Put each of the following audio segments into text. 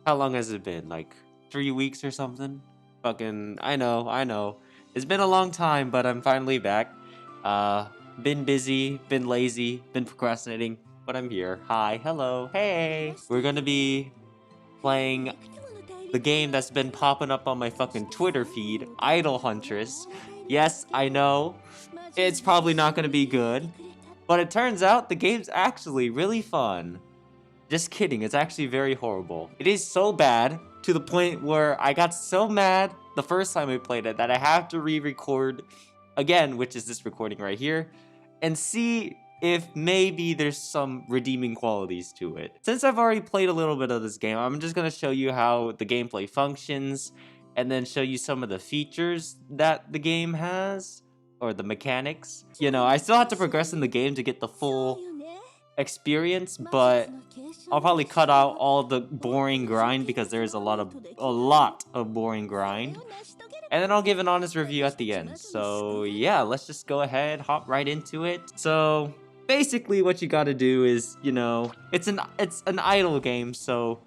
How long has it been? Like 3 weeks or something? Fucking, I know. It's been a long time, but I'm finally back. Uh, been busy, been lazy, been procrastinating, but I'm here. Hi, hello, hey! We're gonna be playing the game that's been popping up on my fucking Twitter feed, Idol Huntress. Yes, I know, it's probably not gonna be good, but it turns out the game's actually really fun. Just kidding, it's actually very horrible. It is so bad to the point where I got so mad the first time I played it that I have to re-record again, which is this recording right here, and see if maybe there's some redeeming qualities to it. Since I've already played a little bit of this game, I'm just gonna show you how the gameplay functions and then show you some of the features that the game has, or the mechanics. You know, I still have to progress in the game to get the full experience, but I'll probably cut out all the boring grind because there's a lot of boring grind. And then I'll give an honest review at the end. So yeah, let's just go ahead, hop right into it. So basically what you gotta do is, you know, it's an idle game, so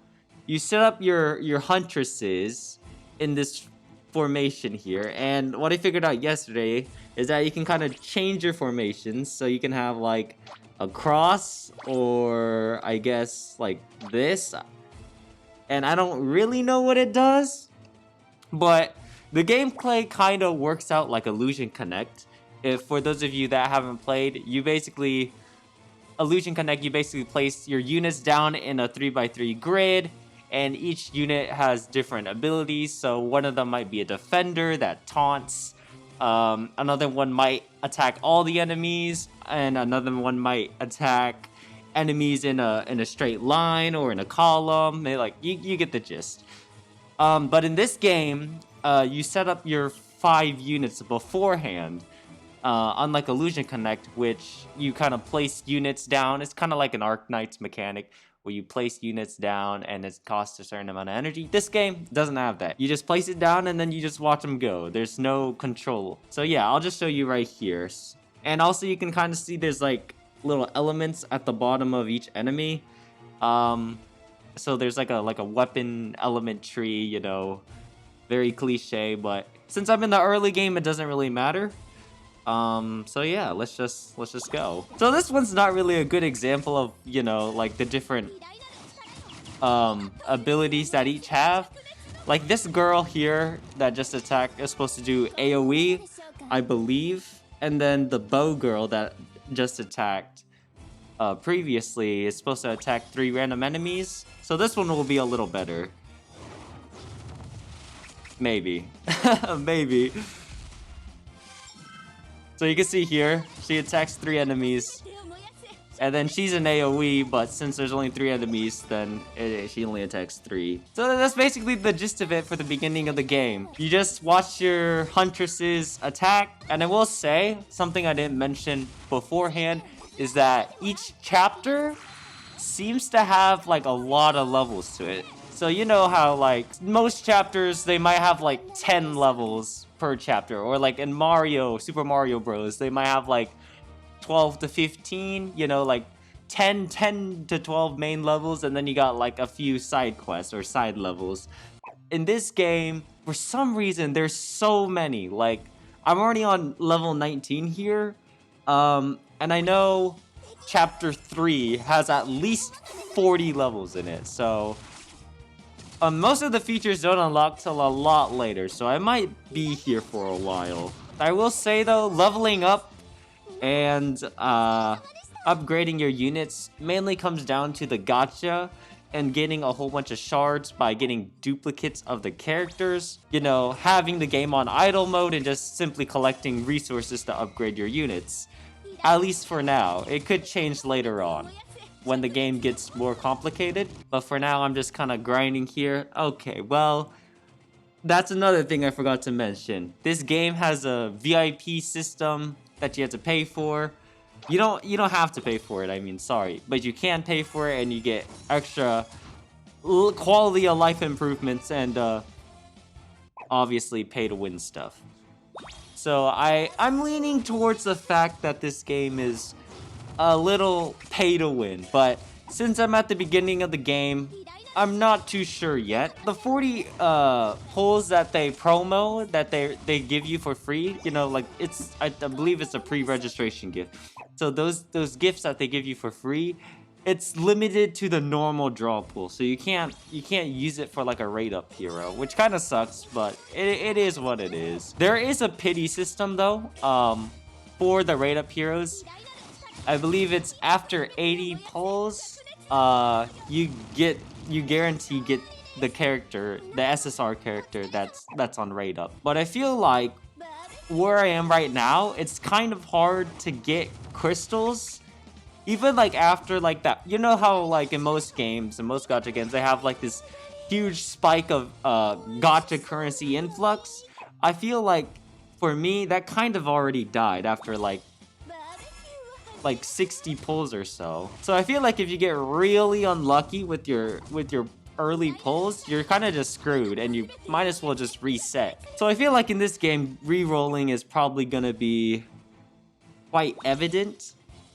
you set up your huntresses in this formation here. And what I figured out yesterday is that you can kind of change your formations, so you can have like a cross, or I guess like this, and I don't really know what it does, but the gameplay kind of works out like Illusion Connect. If for those of you that haven't played, you basically Illusion Connect, you basically place your units down in a 3x3 grid, and each unit has different abilities. So one of them might be a defender that taunts, another one might attack all the enemies, and another one might attack enemies in a straight line or in a column. You get the gist. But in this game, you set up your 5 units beforehand. Unlike Illusion Connect, which you kind of place units down. It's kind of like an Arknights mechanic, where you place units down and it costs a certain amount of energy. This game doesn't have that. You just place it down and then you just watch them go. There's no control. So yeah, I'll just show you right here. And also you can kind of see there's like little elements at the bottom of each enemy. So there's like a weapon element tree, you know, very cliche, but since I'm in the early game, it doesn't really matter. So yeah, let's just go. So this one's not really a good example of, you know, like the different abilities that each have. Like this girl here that just attacked is supposed to do AoE, I believe, and then the bow girl that just attacked previously is supposed to attack 3 random enemies. So this one will be a little better. Maybe. Maybe. So you can see here, she attacks 3 enemies, and then she's an AoE, but since there's only 3 enemies, then she only attacks 3. So that's basically the gist of it for the beginning of the game. You just watch your huntresses attack, and I will say, something I didn't mention beforehand, is that each chapter seems to have like a lot of levels to it. So you know how like most chapters, they might have like 10 levels per chapter, or like in Super Mario Bros, they might have like 12 to 15, you know, like 10 to 12 main levels, and then you got like a few side quests or side levels. In this game, for some reason, there's so many. Like, I'm already on level 19 here, and I know chapter 3 has at least 40 levels in it, so most of the features don't unlock till a lot later, so I might be here for a while. I will say though, leveling up and upgrading your units mainly comes down to the gacha and getting a whole bunch of shards by getting duplicates of the characters. You know, having the game on idle mode and just simply collecting resources to upgrade your units. At least for now. It could change later on, when the game gets more complicated, but for now I'm just kind of grinding here. Okay, well, that's another thing I forgot to mention. This game has a VIP system that you have to pay for. You don't have to pay for it, I mean, sorry, but you can pay for it and you get extra quality of life improvements and obviously pay to win stuff. So I'm leaning towards the fact that this game is a little pay to win, but since I'm at the beginning of the game, I'm not too sure yet. The 40 pulls that they promo that they give you for free, you know, like I believe it's a pre-registration gift. So those gifts that they give you for free, it's limited to the normal draw pool. So you can't use it for like a rate up hero, which kind of sucks, but it is what it is. There is a pity system though, for the rate up heroes. I believe it's after 80 pulls, you guarantee get the character, the SSR character that's on rate up. But I feel like where I am right now, it's kind of hard to get crystals. Even like after like that, you know how like in most games, in most gacha games, they have like this huge spike of gacha currency influx. I feel like for me, that kind of already died after like 60 pulls or so. So I feel like if you get really unlucky with your early pulls, you're kind of just screwed and you might as well just reset. So I feel like in this game, re-rolling is probably gonna be quite evident.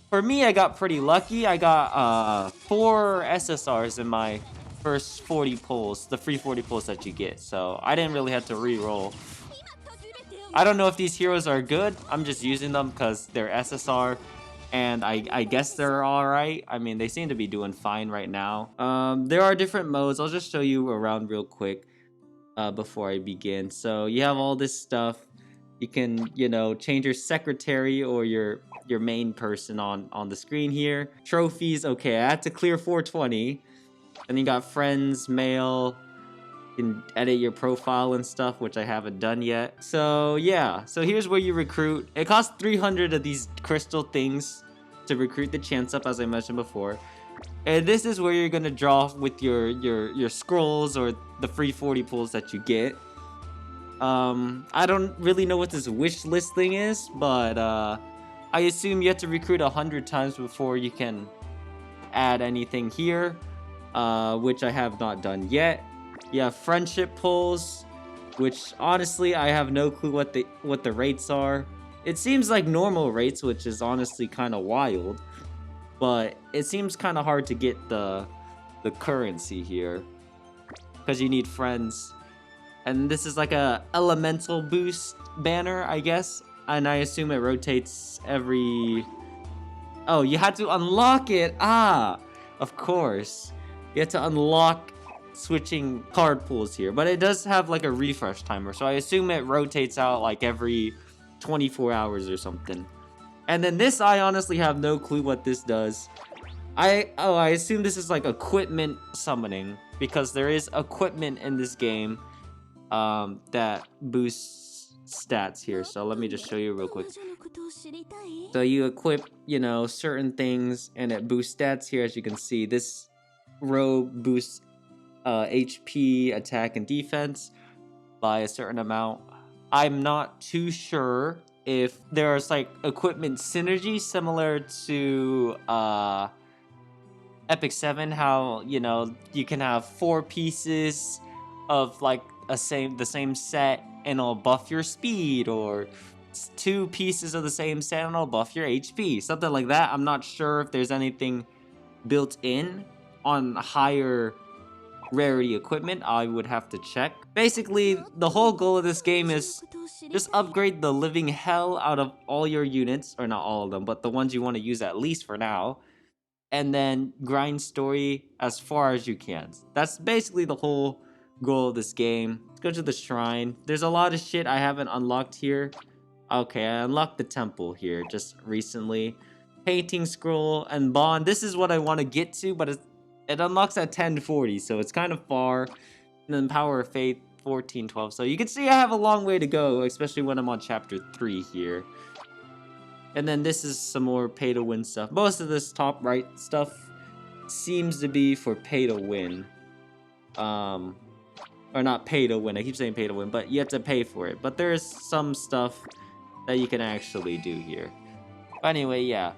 For me, I got pretty lucky. I got 4 SSRs in my first 40 pulls, the free 40 pulls that you get. So I didn't really have to re-roll. I don't know if these heroes are good. I'm just using them because they're SSR. And I guess they're alright. I mean, they seem to be doing fine right now. There are different modes. I'll just show you around real quick before I begin. So you have all this stuff. You can, you know, change your secretary or your main person on the screen here. Trophies, okay, I had to clear 420. And you got friends, mail. You can edit your profile and stuff, which I haven't done yet. So yeah, so here's where you recruit. It costs 300 of these crystal things to recruit the chance up, as I mentioned before. And this is where you're gonna draw with your scrolls or the free 40 pulls that you get. I don't really know what this wish list thing is, but I assume you have to recruit 100 times before you can add anything here, which I have not done yet. You have friendship pulls, which honestly I have no clue what the rates are. It seems like normal rates, which is honestly kind of wild, but it seems kind of hard to get the currency here because you need friends. And this is like a elemental boost banner, I guess, and I assume it rotates every... Oh, you had to unlock it. Of course, you have to unlock switching card pools here, but it does have like a refresh timer, so I assume it rotates out like every 24 hours or something. And then this, I honestly have no clue what this does. I assume this is like equipment summoning, because there is equipment in this game that boosts stats here. So let me just show you real quick. So you equip, you know, certain things and it boosts stats here. As you can see, this robe boosts HP, attack, and defense by a certain amount. I'm not too sure if there's like equipment synergy similar to Epic 7, how, you know, you can have 4 pieces of like the same set and it'll buff your speed, or 2 pieces of the same set and it'll buff your HP, something like that. I'm not sure if there's anything built in on higher rarity equipment. I would have to check. Basically, the whole goal of this game is just upgrade the living hell out of all your units, or not all of them, but the ones you want to use at least for now, and then grind story as far as you can. That's basically the whole goal of this game. Let's go to the shrine. There's a lot of shit I haven't unlocked here. Okay, I unlocked the temple here just recently. Painting scroll and bond. This is what I want to get to, but it unlocks at 1040, so it's kind of far. And then Power of Faith, 1412. So you can see I have a long way to go, especially when I'm on chapter 3 here. And then this is some more pay to win stuff. Most of this top right stuff seems to be for pay to win. Or not pay to win, I keep saying pay to win, but you have to pay for it. But there's some stuff that you can actually do here. Anyway, yeah.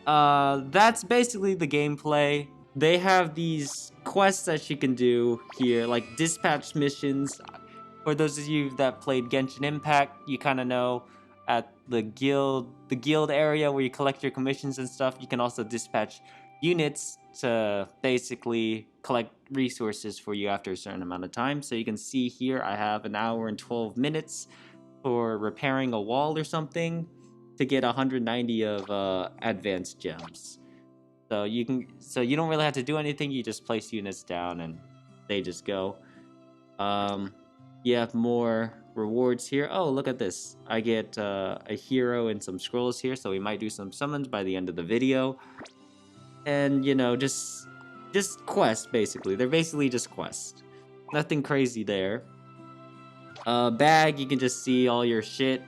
That's basically the gameplay. They have these quests that you can do here, like dispatch missions. For those of you that played Genshin Impact, you kind of know at the guild area where you collect your commissions and stuff, you can also dispatch units to basically collect resources for you after a certain amount of time. So you can see here I have an hour and 12 minutes for repairing a wall or something to get 190 of advanced gems. So you don't really have to do anything. You just place units down and they just go. You have more rewards here. Oh, look at this. I get a hero and some scrolls here, so we might do some summons by the end of the video. And, you know, just quests, basically. They're basically just quests. Nothing crazy there. Bag, you can just see all your shit.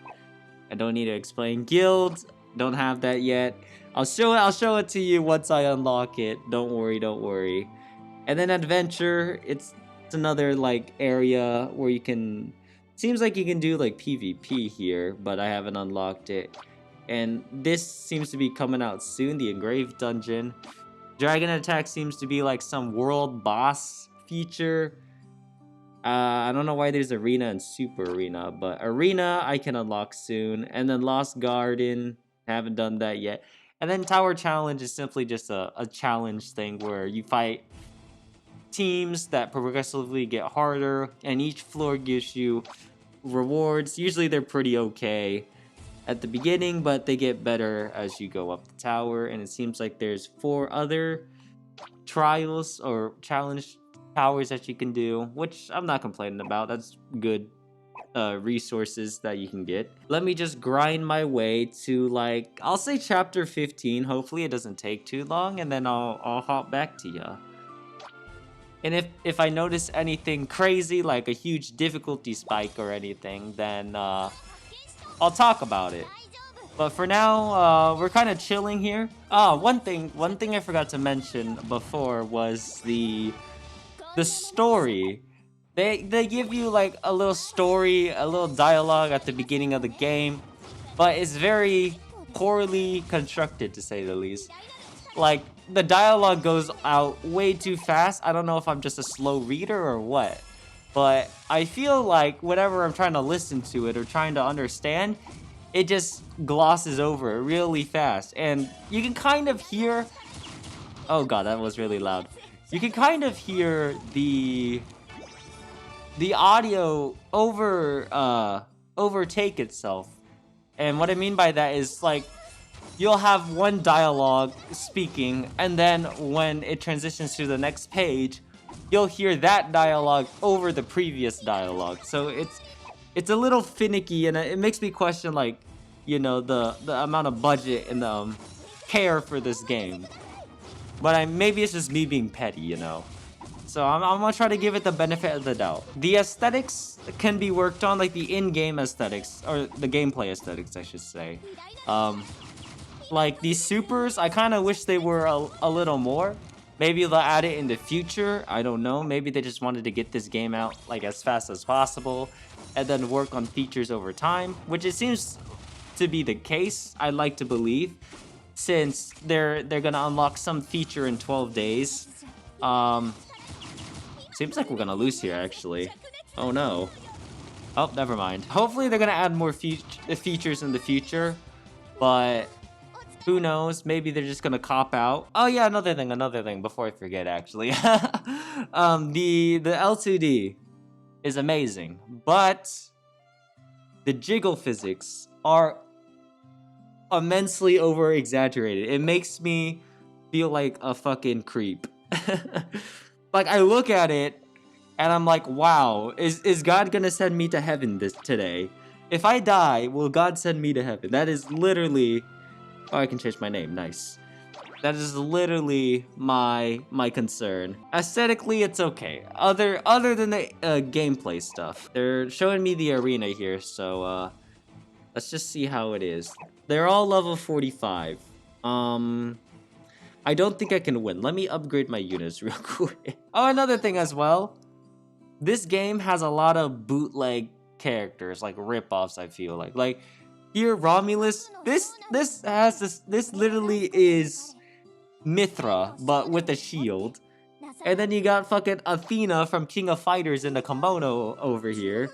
I don't need to explain. Guild, don't have that yet. I'll show it to you once I unlock it. Don't worry. And then adventure, it's another like area where you can, seems like you can do like PvP here, but I haven't unlocked it. And this seems to be coming out soon, the engraved dungeon. Dragon attack seems to be like some world boss feature. I don't know why there's arena and super arena, but arena I can unlock soon. And then Lost Garden, haven't done that yet. And then tower challenge is simply just a challenge thing where you fight teams that progressively get harder, and each floor gives you rewards. Usually they're pretty okay at the beginning, but they get better as you go up the tower. And it seems like there's 4 other trials or challenge towers that you can do, which I'm not complaining about. That's good resources that you can get. Let me just grind my way to, like, I'll say chapter 15. Hopefully it doesn't take too long, and then I'll hop back to ya. And if I notice anything crazy, like a huge difficulty spike or anything, then I'll talk about it. But for now, we're kind of chilling here. One thing I forgot to mention before was the story. They give you like a little story, a little dialogue at the beginning of the game, but it's very poorly constructed, to say the least. Like, the dialogue goes out way too fast. I don't know if I'm just a slow reader or what, but I feel like whenever I'm trying to listen to it or trying to understand, it just glosses over really fast. And you can kind of hear... Oh god, that was really loud. You can kind of hear the audio overtake itself. And what I mean by that is, like, you'll have one dialogue speaking, and then when it transitions to the next page, you'll hear that dialogue over the previous dialogue. So it's a little finicky, and it makes me question, like, you know, the amount of budget and care for this game. But maybe it's just me being petty, you know. So I'm gonna try to give it the benefit of the doubt. The aesthetics can be worked on, like the in-game aesthetics, or the gameplay aesthetics, I should say. Like these supers, I kind of wish they were a little more. Maybe they'll add it in the future. I don't know. Maybe they just wanted to get this game out like as fast as possible, and then work on features over time, which it seems to be the case. I'd like to believe, since they're gonna unlock some feature in 12 days. Seems like we're gonna lose here, actually. Oh no. Oh, never mind. Hopefully they're gonna add more features in the future, but who knows? Maybe they're just gonna cop out. Oh yeah, another thing before I forget, actually. The L2D is amazing, but the jiggle physics are immensely over exaggerated. It makes me feel like a fucking creep. Like, I look at it and I'm like, wow, is God gonna send me to heaven today? If I die, will God send me to heaven? That is literally... Oh, I can change my name. Nice. That is literally my concern. Aesthetically, it's okay. Other than the gameplay stuff. They're showing me the arena here, so let's just see how it is. They're all level 45. I don't think I can win. Let me upgrade my units real quick. Oh, another thing as well. This game has a lot of bootleg characters, like rip-offs, I feel like. Like, here, Romulus, this literally is Mithra, but with a shield. And then you got fucking Athena from King of Fighters in the kimono over here.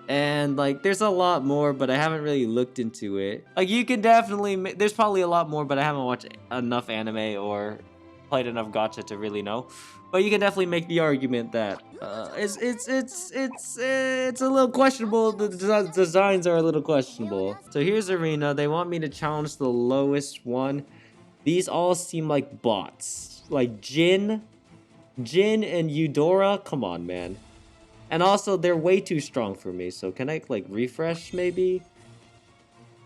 And, like, there's a lot more, but I haven't really looked into it. Like, you can definitely... There's probably a lot more, but I haven't watched enough anime or played enough gacha to really know. But you can definitely make the argument that it's a little questionable. The designs are a little questionable. So here's arena. They want me to challenge the lowest one. These all seem like bots. Like Jin and Eudora. Come on, man. And also, they're way too strong for me. So can I like refresh maybe?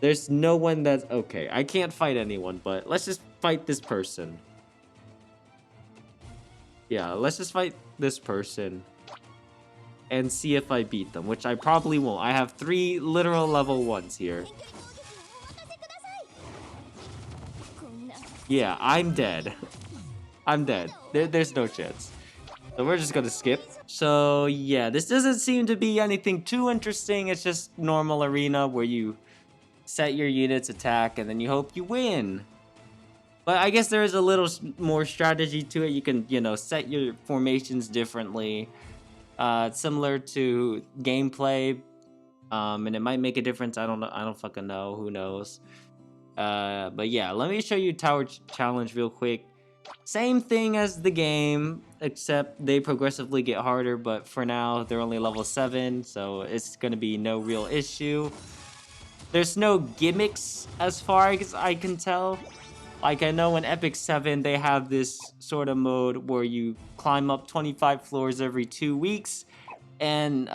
There's no one that's okay. I can't fight anyone, but let's just fight this person. Yeah, let's just fight this person and see if I beat them, which I probably won't. I have 3 literal level 1s here. Yeah, I'm dead. I'm dead. There's no chance. So we're just gonna skip. So yeah, this doesn't seem to be anything too interesting. It's just normal arena where you set your units attack and then you hope you win. But I guess there is a little more strategy to it. You can, you know, set your formations differently. Similar to gameplay. And it might make a difference. I don't know. I don't fucking know. Who knows? But yeah, let me show you Tower Challenge real quick. Same thing as the game, except they progressively get harder. But for now, they're only level 7. So it's going to be no real issue. There's no gimmicks as far as I can tell. Like, I know in Epic 7, they have this sort of mode where you climb up 25 floors every 2 weeks. And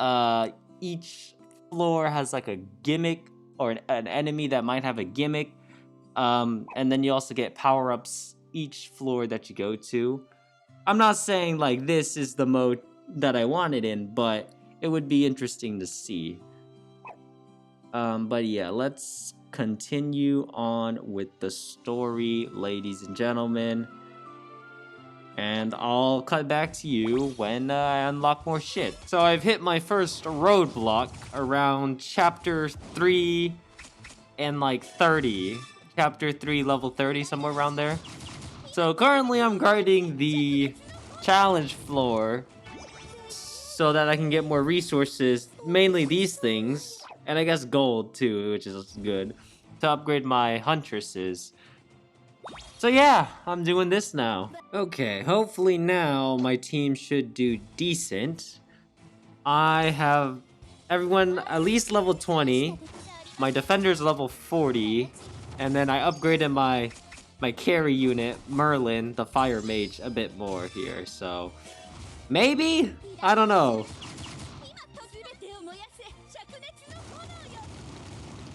each floor has like a gimmick or an enemy that might have a gimmick. And then you also get power-ups each floor that you go to. I'm not saying like this is the mode that I wanted in, but it would be interesting to see. But yeah, let's continue on with the story, ladies and gentlemen. And I'll cut back to you when I unlock more shit. So I've hit my first roadblock around chapter 3 and like 30. Chapter 3, level 30, somewhere around there. So currently I'm grinding the challenge floor so that I can get more resources, mainly these things. And I guess gold too, which is good, to upgrade my Huntresses. So yeah, I'm doing this now. Okay, hopefully now my team should do decent. I have everyone at least level 20. My defender's level 40. And then I upgraded my carry unit, Merlin, the fire mage, a bit more here. So maybe? I don't know.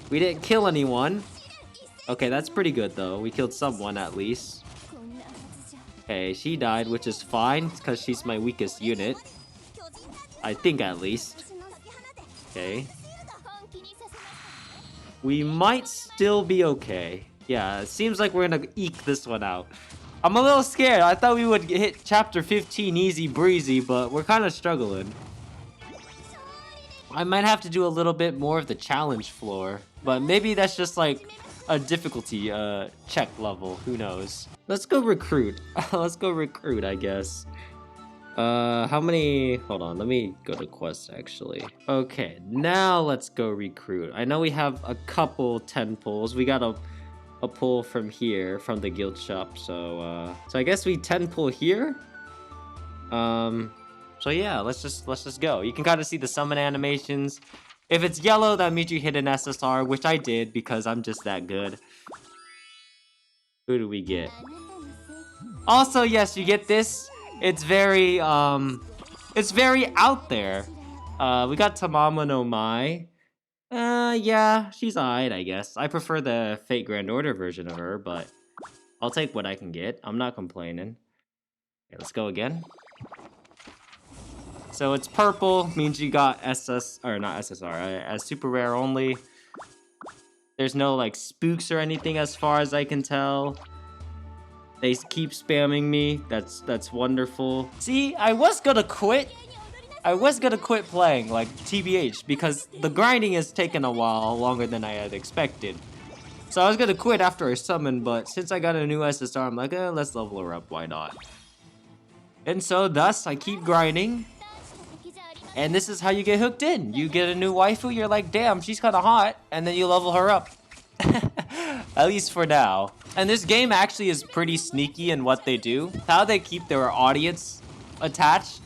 We didn't kill anyone. Okay, that's pretty good though. We killed someone at least. Okay, she died, which is fine because she's my weakest unit. I think at least. Okay. We might still be okay. Yeah, it seems like we're gonna eke this one out. I'm a little scared. I thought we would hit chapter 15 easy breezy, but we're kind of struggling. I might have to do a little bit more of the challenge floor, but maybe that's just like a difficulty check level. Who knows? Let's go recruit. Let's go recruit, I guess. How many? Hold on, let me go to quest actually. Okay, now let's go recruit. I know we have a couple 10 pulls. We got a pull from here, from the guild shop. So I guess we 10 pull here. So yeah, let's just go. You can kind of see the summon animations. If it's yellow, that means you hit an SSR, which I did because I'm just that good. Who do we get? Also, yes, you get this. It's very out there. We got Tamama no Mai. Yeah, she's alright, I guess. I prefer the Fate Grand Order version of her, but I'll take what I can get. I'm not complaining. Okay, let's go again. So it's purple, means you got SS, or not SSR, as super rare only. There's no like spooks or anything as far as I can tell. They keep spamming me. That's wonderful. See, I was gonna quit. I was gonna quit playing, like, TBH, because the grinding has taken a while, longer than I had expected. So I was gonna quit after I summoned, but since I got a new SSR, I'm like, let's level her up, why not? And so, thus, I keep grinding. And this is how you get hooked in. You get a new waifu, you're like, damn, she's kinda hot, and then you level her up. At least for now. And this game actually is pretty sneaky in what they do. How they keep their audience attached.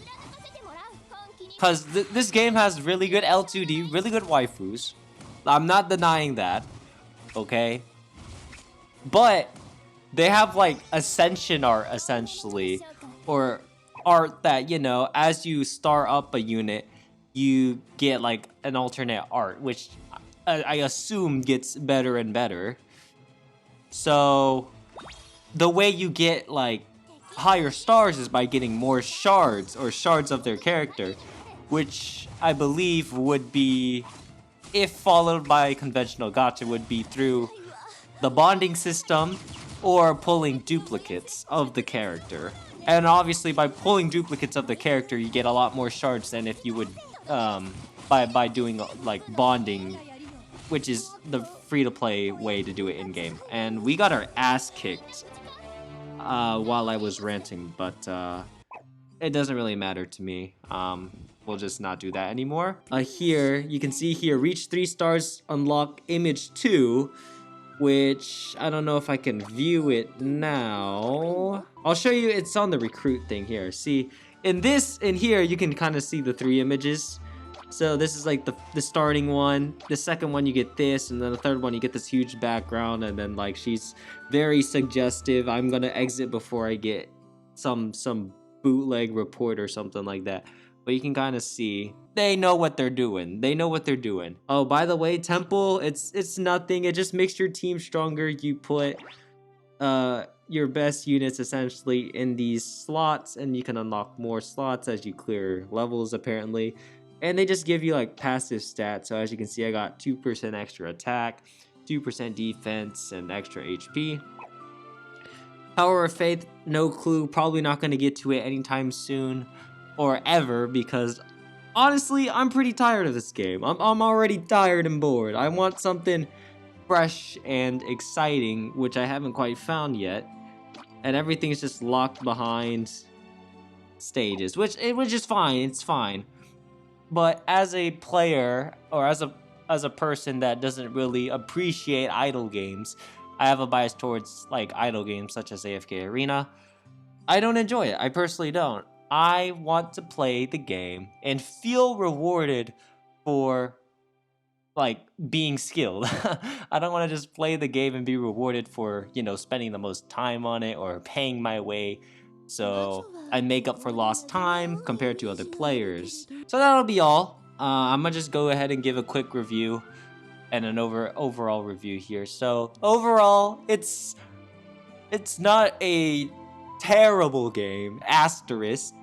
Because this game has really good L2D, really good waifus. I'm not denying that. Okay? But they have like ascension art essentially. Or art that, you know, as you star up a unit, you get like an alternate art, which I assume gets better and better. So the way you get like higher stars is by getting more shards or shards of their character, which I believe would be, if followed by conventional gacha, would be through the bonding system or pulling duplicates of the character. And obviously by pulling duplicates of the character, you get a lot more shards than if you would by doing like bonding, which is the free-to-play way to do it in-game. And we got our ass kicked while I was ranting, but it doesn't really matter to me. We'll just not do that anymore. Here, you can see here, reach 3 stars, unlock image 2, which I don't know if I can view it now. I'll show you, it's on the recruit thing here. See, in here, you can kind of see the 3 images. So this is like the starting one. The second one you get this, and then the third one you get this huge background, and then like she's very suggestive. I'm gonna exit before I get some bootleg report or something like that. But you can kind of see they know what they're doing. They know what they're doing. Oh, by the way, temple, it's nothing. It just makes your team stronger. You put your best units essentially in these slots, and you can unlock more slots as you clear levels apparently. And they just give you like passive stats. So as you can see, I got 2% extra attack, 2% defense, and extra HP. Power of Faith, no clue. Probably not going to get to it anytime soon or ever, because honestly, I'm pretty tired of this game. I'm already tired and bored. I want something fresh and exciting, which I haven't quite found yet. And everything's just locked behind stages, which is fine. It's fine. But as a player, or as a person that doesn't really appreciate idle games, I have a bias towards like idle games such as AFK Arena. I don't enjoy it. I personally don't. I want to play the game and feel rewarded for like being skilled. I don't want to just play the game and be rewarded for, you know, spending the most time on it or paying my way. So I make up for lost time compared to other players. So that'll be all. I'm gonna just go ahead and give a quick review and an overall review here. So overall, it's not a terrible game, asterisk,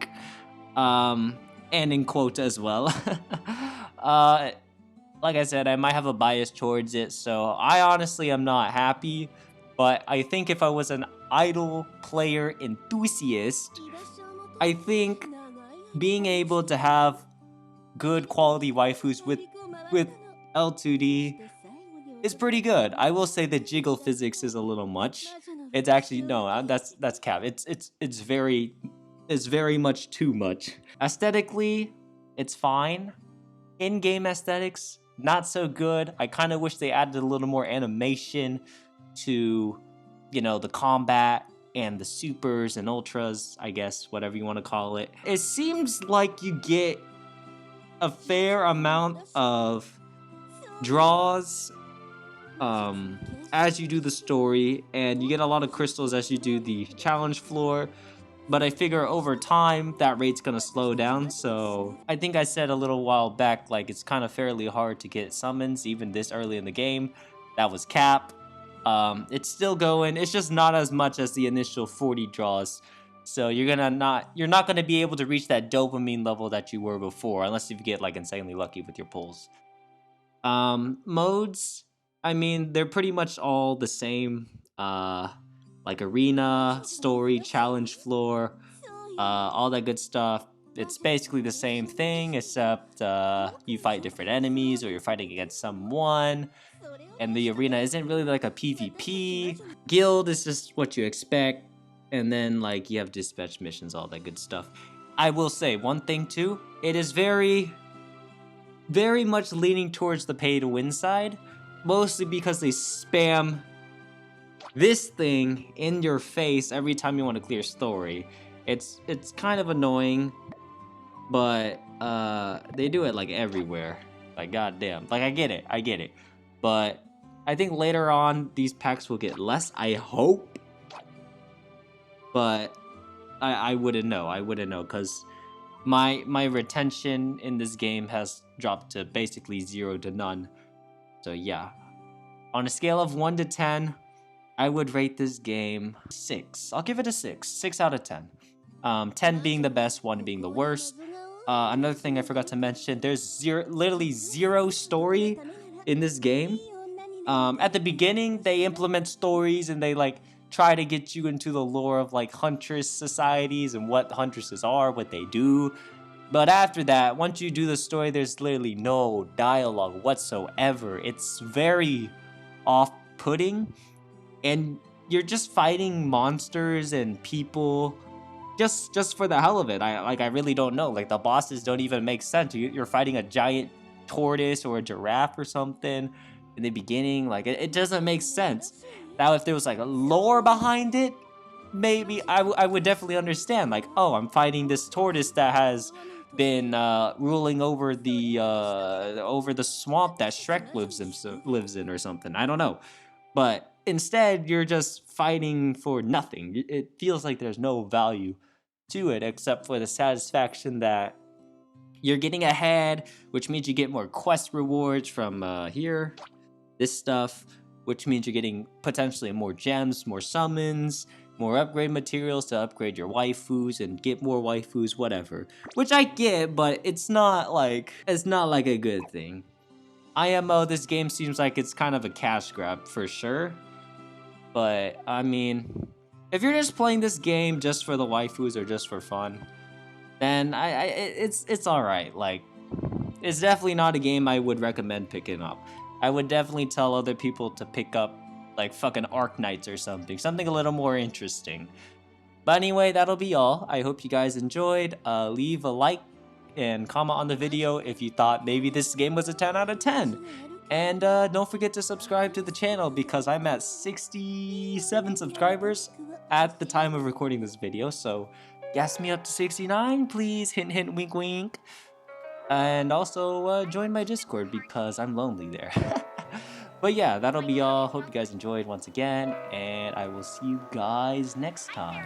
and in quotes as well. Like I said, I might have a bias towards it, so I honestly am not happy. But I think if I was an idle player enthusiast, I think being able to have good quality waifus with L2D is pretty good. I will say the jiggle physics is a little much. It's actually no, that's cap. It's very much too much. Aesthetically, it's fine. In-game aesthetics, not so good. I kind of wish they added a little more animation to, you know, the combat and the supers and ultras, I guess, whatever you want to call it. It seems like you get a fair amount of draws as you do the story, and you get a lot of crystals as you do the challenge floor. But I figure over time, that rate's gonna slow down, so I think I said a little while back, like, it's kind of fairly hard to get summons, even this early in the game. That was cap. It's still going, it's just not as much as the initial 40 draws. So you're not gonna be able to reach that dopamine level that you were before, unless you get, like, insanely lucky with your pulls. Modes, I mean, they're pretty much all the same. Like arena, story, challenge floor, all that good stuff. It's basically the same thing, except you fight different enemies or you're fighting against someone. And the arena isn't really like a PvP. Guild is just what you expect. And then like you have dispatch missions, all that good stuff. I will say one thing too, it is very much leaning towards the pay to win side. Mostly because they spam this thing in your face every time you want to clear story. It's kind of annoying, but they do it like everywhere. Like goddamn. Like I get it. But I think later on these packs will get less. I hope. But I wouldn't know. I wouldn't know because my retention in this game has dropped to basically 0 to none. So yeah. On a scale of 1 to 10, I would rate this game 6. I'll give it a 6. 6 out of 10. 10 being the best, 1 being the worst. Another thing I forgot to mention, there's literally zero story in this game. At the beginning, they implement stories and they like try to get you into the lore of like Huntress societies and what Huntresses are, what they do. But after that, once you do the story, there's literally no dialogue whatsoever. It's very off-putting, and you're just fighting monsters and people just for the hell of it. I really don't know. Like the bosses don't even make sense. You're fighting a giant tortoise or a giraffe or something in the beginning. Like it doesn't make sense. Now if there was like a lore behind it, maybe I would definitely understand. Like, oh, I'm fighting this tortoise that has been ruling over the swamp that Shrek lives in or something. I don't know. But instead, you're just fighting for nothing. It feels like there's no value to it except for the satisfaction that you're getting ahead, which means you get more quest rewards from here, this stuff, which means you're getting potentially more gems, more summons, more upgrade materials to upgrade your waifus and get more waifus, whatever. Which I get, but it's not like a good thing. IMO, this game seems like it's kind of a cash grab for sure. But I mean, if you're just playing this game just for the waifus or just for fun, then it's alright. Like, it's definitely not a game I would recommend picking up. I would definitely tell other people to pick up like fucking Arc Knights or something a little more interesting. But anyway, that'll be all. I hope you guys enjoyed. Leave a like and comment on the video if you thought maybe this game was a 10 out of 10. And don't forget to subscribe to the channel because I'm at 67 subscribers at the time of recording this video. So gas me up to 69, please. Hint, hint, wink, wink. And also join my Discord because I'm lonely there. But yeah, that'll be all. Hope you guys enjoyed once again, and I will see you guys next time.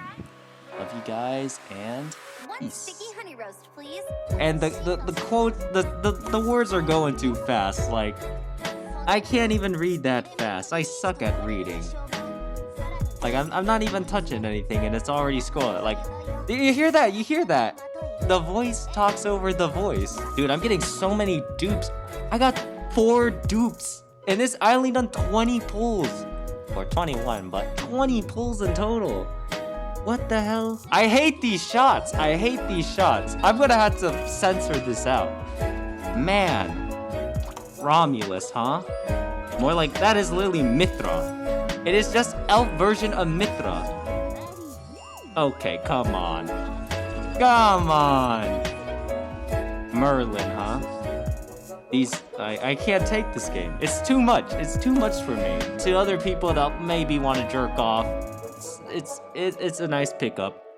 Love you guys, and One sticky honey roast, please. And the quote, the words are going too fast. Like, I can't even read that fast. I suck at reading. Like, I'm not even touching anything, and it's already scrolling. Like, you hear that? You hear that? The voice talks over the voice. Dude, I'm getting so many dupes. I got 4 dupes. And this, I only done 20 pulls. Or 21, but 20 pulls in total. What the hell? I hate these shots. I hate these shots. I'm gonna have to censor this out. Man. Romulus, huh? More like, that is literally Mithra. It is just elf version of Mithra. Okay, come on. Come on. Merlin, huh? I can't take this game. It's too much. It's too much for me. To other people that maybe want to jerk off, it's a nice pickup.